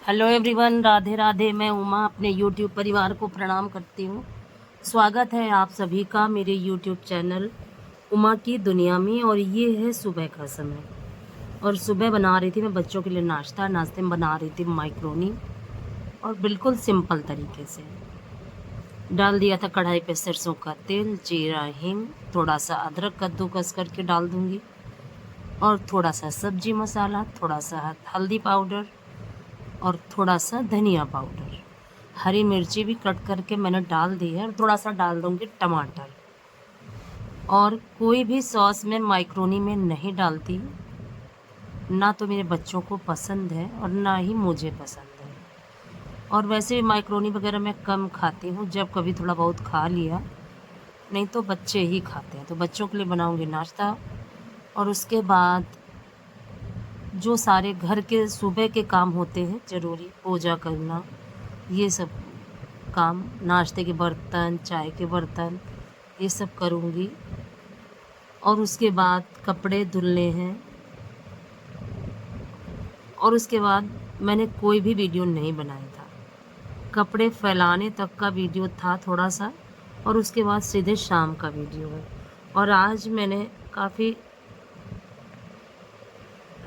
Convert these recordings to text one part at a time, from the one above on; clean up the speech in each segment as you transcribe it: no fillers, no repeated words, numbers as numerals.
Hello everyone, Radhe Radhe. मैं उमा अपने YouTube परिवार को प्रणाम करती हूँ। स्वागत है आप सभी का मेरे यूट्यूब चैनल उमा की दुनिया में। और ये है सुबह का समय, और सुबह बना रही थी मैं बच्चों के लिए नाश्ता। नाश्ते में बना रही थी माइक्रोनी, और बिल्कुल सिंपल तरीके से डाल दिया था कढ़ाई पे सरसों का तेल, जीरा, हींग, थोड़ा सा अदरक कद्दूकस करके डाल दूँगी, और थोड़ा सा सब्जी मसाला, थोड़ा सा हल्दी पाउडर, और थोड़ा सा धनिया पाउडर। हरी मिर्ची भी कट करके मैंने डाल दी है, और थोड़ा सा डाल दूँगी टमाटर। और कोई भी सॉस मैं माइक्रोनी में नहीं डालती, ना तो मेरे बच्चों को पसंद है और ना ही मुझे पसंद है। और वैसे भी माइक्रोनी वगैरह मैं कम खाती हूँ, जब कभी थोड़ा बहुत खा लिया, नहीं तो बच्चे ही खाते हैं। तो बच्चों के लिए बनाऊँगी नाश्ता, और उसके बाद जो सारे घर के सुबह के काम होते हैं ज़रूरी, पूजा करना, ये सब काम, नाश्ते के बर्तन, चाय के बर्तन, ये सब करूँगी। और उसके बाद कपड़े धुलने हैं। और उसके बाद मैंने कोई भी वीडियो नहीं बनाया था, कपड़े फैलाने तक का वीडियो था थोड़ा सा, और उसके बाद सीधे शाम का वीडियो है। और आज मैंने काफ़ी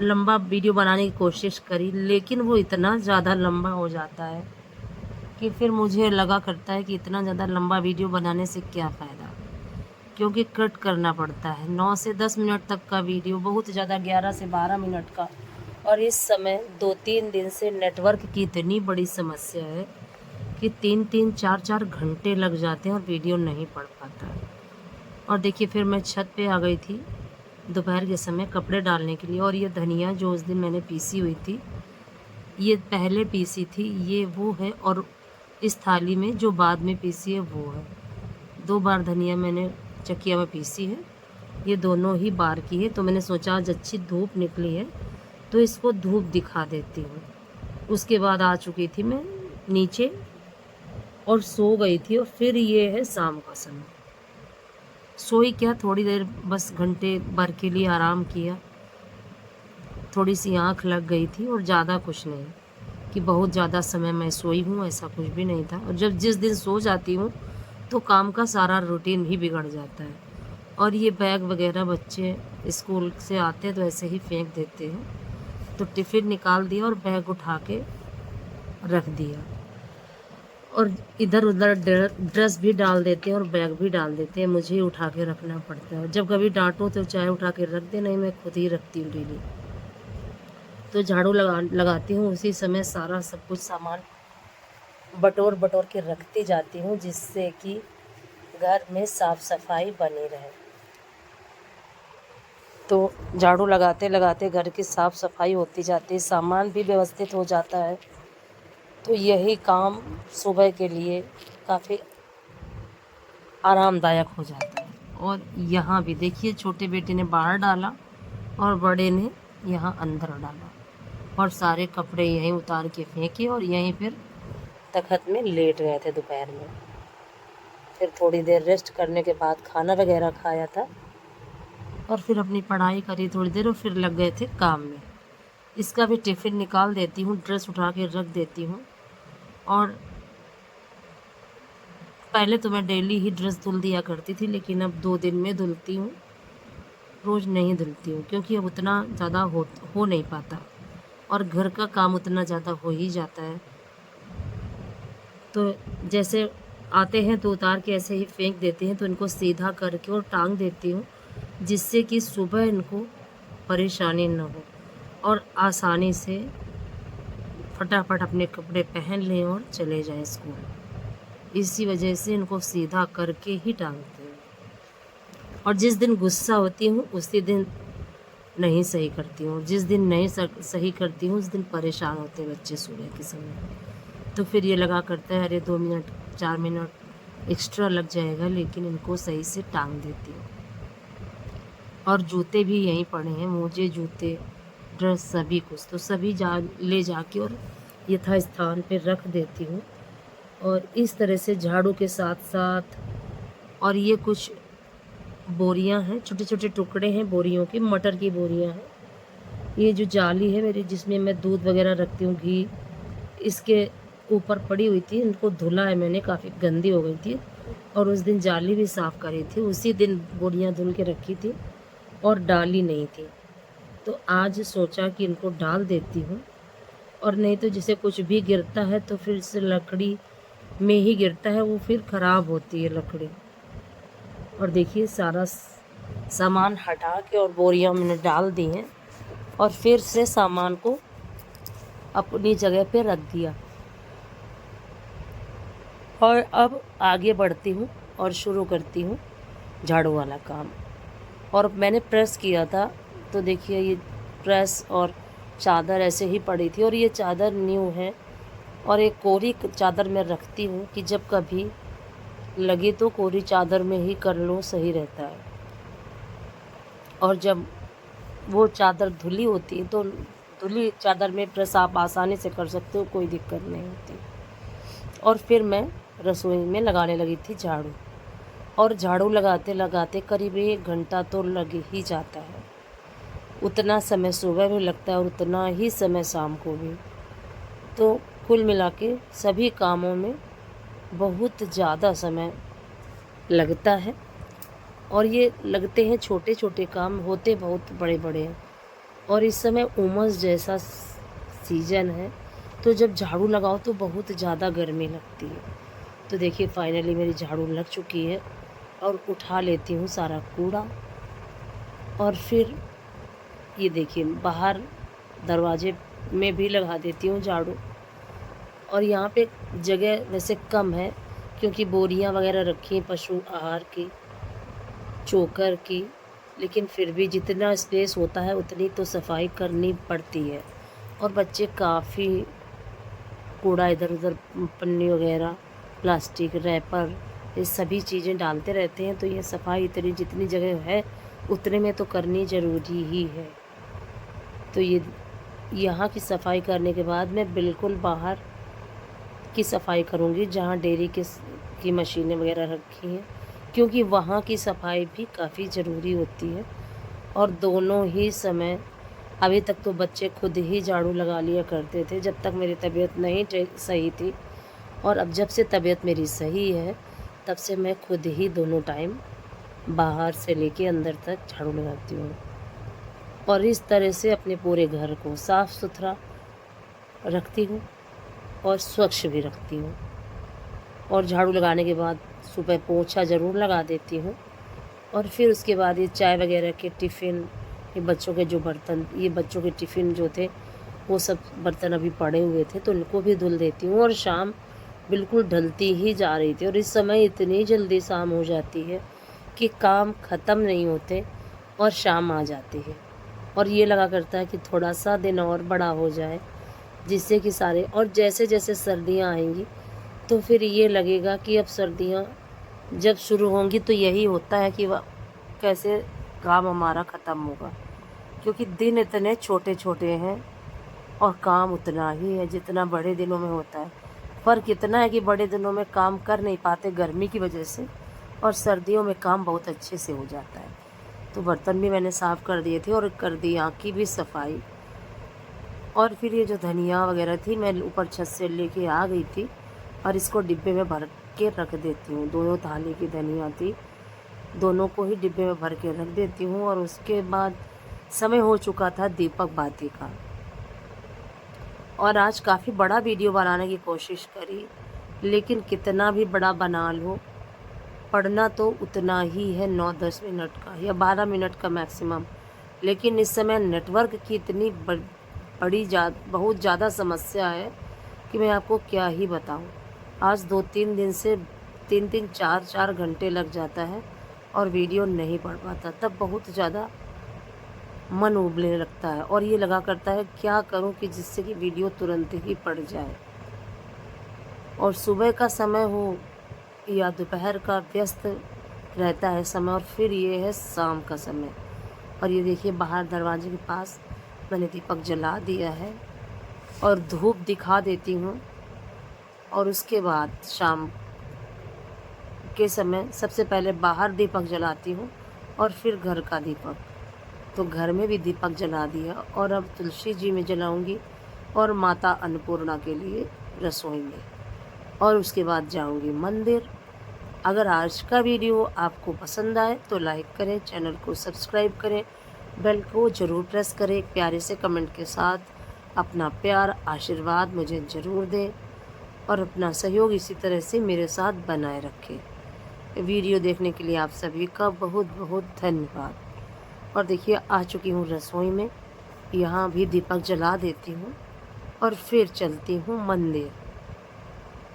लंबा वीडियो बनाने की कोशिश करी, लेकिन वो इतना ज़्यादा लंबा हो जाता है कि फिर मुझे लगा करता है कि इतना ज़्यादा लंबा वीडियो बनाने से क्या फ़ायदा, क्योंकि कट करना पड़ता है। 9 से 10 मिनट तक का वीडियो बहुत ज़्यादा, 11 से 12 मिनट का। और इस समय 2-3 दिन से नेटवर्क की इतनी बड़ी समस्या है कि 3-3, 4-4 घंटे लग जाते हैं और वीडियो नहीं पड़ पाता है। और देखिए, फिर मैं छत पे आ गई थी दोपहर के समय कपड़े डालने के लिए। और ये धनिया जो उस दिन मैंने पीसी हुई थी, ये पहले पीसी थी, ये वो है, और इस थाली में जो बाद में पीसी है वो है। 2 बार धनिया मैंने चकिया में पीसी है, ये दोनों ही बार की है। तो मैंने सोचा आज अच्छी धूप निकली है तो इसको धूप दिखा देती हूँ। उसके बाद आ चुकी थी मैं नीचे और सो गई थी। और फिर ये है शाम का समय। सोई क्या, थोड़ी देर बस घंटे भर के लिए आराम किया, थोड़ी सी आँख लग गई थी, और ज़्यादा कुछ नहीं कि बहुत ज़्यादा समय मैं सोई हूँ, ऐसा कुछ भी नहीं था। और जब जिस दिन सो जाती हूँ तो काम का सारा रूटीन ही बिगड़ जाता है। और ये बैग वगैरह बच्चे स्कूल से आते हैं तो ऐसे ही फेंक देते हैं, तो टिफ़िन निकाल दिया और बैग उठा के रख दिया। और इधर उधर ड्रेस भी डाल देते हैं और बैग भी डाल देते हैं, मुझे ही उठा के रखना पड़ता है। जब कभी डांटो तो चाहे उठा के रख दे, नहीं मैं खुद ही रखती हूँ डेली। तो झाड़ू लगाती हूँ, उसी समय सारा सब कुछ सामान बटोर बटोर के रखती जाती हूँ, जिससे कि घर में साफ़ सफाई बनी रहे। तो झाड़ू लगाते लगाते घर की साफ़ सफाई होती जाती है, सामान भी व्यवस्थित हो जाता है। तो यही काम सुबह के लिए काफ़ी आरामदायक हो जाता है। और यहाँ भी देखिए, छोटे बेटे ने बाहर डाला और बड़े ने यहाँ अंदर डाला, और सारे कपड़े यहीं उतार के फेंके, और यहीं फिर तखत में लेट गए थे दोपहर में। फिर थोड़ी देर रेस्ट करने के बाद खाना वगैरह खाया था, और फिर अपनी पढ़ाई करी थोड़ी देर, और फिर लग गए थे काम में। इसका भी टिफ़िन निकाल देती हूँ, ड्रेस उठा के रख देती हूँ। और पहले तो मैं डेली ही ड्रेस धुल दिया करती थी, लेकिन अब 2 दिन में धुलती हूँ, रोज़ नहीं धुलती हूँ, क्योंकि अब उतना ज़्यादा हो नहीं पाता, और घर का काम उतना ज़्यादा हो ही जाता है। तो जैसे आते हैं तो उतार के ऐसे ही फेंक देते हैं, तो इनको सीधा करके और टांग देती हूँ, जिससे कि सुबह इनको परेशानी न हो और आसानी से फटाफट अपने कपड़े पहन लें और चले जाएं स्कूल। इसी वजह से इनको सीधा करके ही टांगती हूँ। और जिस दिन गुस्सा होती हूँ उसी दिन नहीं सही करती हूँ, जिस दिन नहीं सही करती हूँ उस दिन परेशान होते हैं बच्चे सुबह के समय। तो फिर ये लगा करता है अरे 2 मिनट 4 मिनट एक्स्ट्रा लग जाएगा, लेकिन इनको सही से टांग देती हूँ। और जूते भी यहीं पड़े हैं, मोजे, जूते, ड्रेस, सभी कुछ तो सभी ले जाके और यथास्थान पे रख देती हूँ। और इस तरह से झाड़ू के साथ साथ, और ये कुछ बोरियां हैं, छोटे छोटे टुकड़े हैं बोरियों के, मटर की बोरियां हैं। ये जो जाली है मेरी, जिसमें मैं दूध वगैरह रखती हूँ, घी, इसके ऊपर पड़ी हुई थी, इनको धुला है मैंने, काफ़ी गंदी हो गई थी। और उस दिन जाली भी साफ़ करी थी, उसी दिन बोरियां धुल के रखी थी और डाली नहीं थी। तो आज सोचा कि इनको डाल देती हूँ, और नहीं तो जैसे कुछ भी गिरता है तो फिर से लकड़ी में ही गिरता है, वो फिर ख़राब होती है लकड़ी। और देखिए सारा सामान हटा के और बोरियां मैंने डाल दी हैं और फिर से सामान को अपनी जगह पे रख दिया। और अब आगे बढ़ती हूँ और शुरू करती हूँ झाड़ू वाला काम। और मैंने प्रेस किया था, तो देखिए ये प्रेस और चादर ऐसे ही पड़ी थी, और ये चादर न्यू है, और एक कोरी चादर मैं रखती हूँ कि जब कभी लगे तो कोरी चादर में ही कर लो, सही रहता है। और जब वो चादर धुली होती है तो धुली चादर में प्रेस आप आसानी से कर सकते हो, कोई दिक्कत नहीं होती। और फिर मैं रसोई में लगाने लगी थी झाड़ू, और झाड़ू लगाते लगाते करीब 1 घंटा तो लग ही जाता है। उतना समय सुबह भी लगता है और उतना ही समय शाम को भी। तो कुल मिला के सभी कामों में बहुत ज़्यादा समय लगता है, और ये लगते हैं छोटे छोटे काम, होते बहुत बड़े बड़े हैं। और इस समय उमस जैसा सीज़न है, तो जब झाड़ू लगाओ तो बहुत ज़्यादा गर्मी लगती है। तो देखिए फाइनली मेरी झाड़ू लग चुकी है, और उठा लेती हूँ सारा कूड़ा। और फिर ये देखिए बाहर दरवाजे में भी लगा देती हूँ झाड़ू। और यहाँ पे जगह वैसे कम है, क्योंकि बोरियाँ वगैरह रखी हैं पशु आहार की, चोकर की, लेकिन फिर भी जितना स्पेस होता है उतनी तो सफाई करनी पड़ती है। और बच्चे काफ़ी कूड़ा इधर उधर, पन्नी वगैरह, प्लास्टिक रैपर, ये सभी चीज़ें डालते रहते हैं, तो ये सफाई इतनी जितनी जगह है उतने में तो करनी ज़रूरी ही है। तो ये यहाँ की सफाई करने के बाद मैं बिल्कुल बाहर की सफाई करूँगी, जहाँ डेयरी की मशीनें वगैरह रखी हैं, क्योंकि वहाँ की सफाई भी काफ़ी ज़रूरी होती है। और दोनों ही समय, अभी तक तो बच्चे खुद ही झाड़ू लगा लिया करते थे जब तक मेरी तबीयत नहीं सही थी, और अब जब से तबीयत मेरी सही है तब से मैं खुद ही दोनों टाइम बाहर से लेके अंदर तक झाड़ू लगाती हूँ। और इस तरह से अपने पूरे घर को साफ़ सुथरा रखती हूँ और स्वच्छ भी रखती हूँ। और झाड़ू लगाने के बाद सुबह पोंछा ज़रूर लगा देती हूँ। और फिर उसके बाद ये चाय वगैरह के टिफ़िन, ये बच्चों के जो बर्तन, ये बच्चों के टिफ़िन जो थे वो सब बर्तन अभी पड़े हुए थे, तो उनको भी धुल देती हूँ। और शाम बिल्कुल ढलती ही जा रही थी, और इस समय इतनी जल्दी शाम हो जाती है कि काम ख़त्म नहीं होते और शाम आ जाती है। और ये लगा करता है कि थोड़ा सा दिन और बड़ा हो जाए, जिससे कि सारे, और जैसे जैसे सर्दियाँ आएंगी तो फिर ये लगेगा कि अब सर्दियाँ जब शुरू होंगी तो यही होता है कि वह कैसे काम हमारा ख़त्म होगा, क्योंकि दिन इतने छोटे छोटे हैं और काम उतना ही है जितना बड़े दिनों में होता है। फ़र्क इतना है कि बड़े दिनों में काम कर नहीं पाते गर्मी की वजह से, और सर्दियों में काम बहुत अच्छे से हो जाता है। तो बर्तन भी मैंने साफ़ कर दिए थे और कर दी आँख की भी सफाई। और फिर ये जो धनिया वगैरह थी मैं ऊपर छत से लेके आ गई थी, और इसको डिब्बे में भर के रख देती हूँ। दोनों थाली की धनिया थी, दोनों को ही डिब्बे में भर के रख देती हूँ। और उसके बाद समय हो चुका था दीपक बाती का, और आज काफ़ी बड़ा वीडियो बनाने की कोशिश करी, लेकिन कितना भी बड़ा बना लो, पढ़ना तो उतना ही है, 9-10 मिनट का या 12 मिनट का मैक्सिमम। लेकिन इस समय नेटवर्क की इतनी बहुत ज़्यादा समस्या है कि मैं आपको क्या ही बताऊं। आज 2-3 दिन से 3-3 4-4 घंटे लग जाता है और वीडियो नहीं पढ़ पाता, तब बहुत ज़्यादा मन उबलने लगता है। और ये लगा करता है क्या करूं कि जिससे कि वीडियो तुरंत ही पड़ जाए। और सुबह का समय हो या दोपहर का व्यस्त रहता है समय, और फिर ये है शाम का समय। और ये देखिए बाहर दरवाजे के पास मैंने दीपक जला दिया है, और धूप दिखा देती हूँ। और उसके बाद शाम के समय सबसे पहले बाहर दीपक जलाती हूँ, और फिर घर का दीपक। तो घर में भी दीपक जला दिया, और अब तुलसी जी में जलाऊंगी, और माता अन्नपूर्णा के लिए रसोई में, और उसके बाद जाऊंगी मंदिर। अगर आज का वीडियो आपको पसंद आए तो लाइक करें, चैनल को सब्सक्राइब करें, बेल को ज़रूर प्रेस करें, एक प्यारे से कमेंट के साथ अपना प्यार आशीर्वाद मुझे ज़रूर दें और अपना सहयोग इसी तरह से मेरे साथ बनाए रखें। वीडियो देखने के लिए आप सभी का बहुत बहुत धन्यवाद। और देखिए आ चुकी हूँ रसोई में, यहाँ भी दीपक जला देती हूँ और फिर चलती हूँ मंदिर।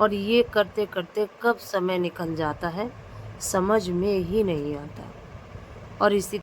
और ये करते करते कब समय निकल जाता है समझ में ही नहीं आता। और इसी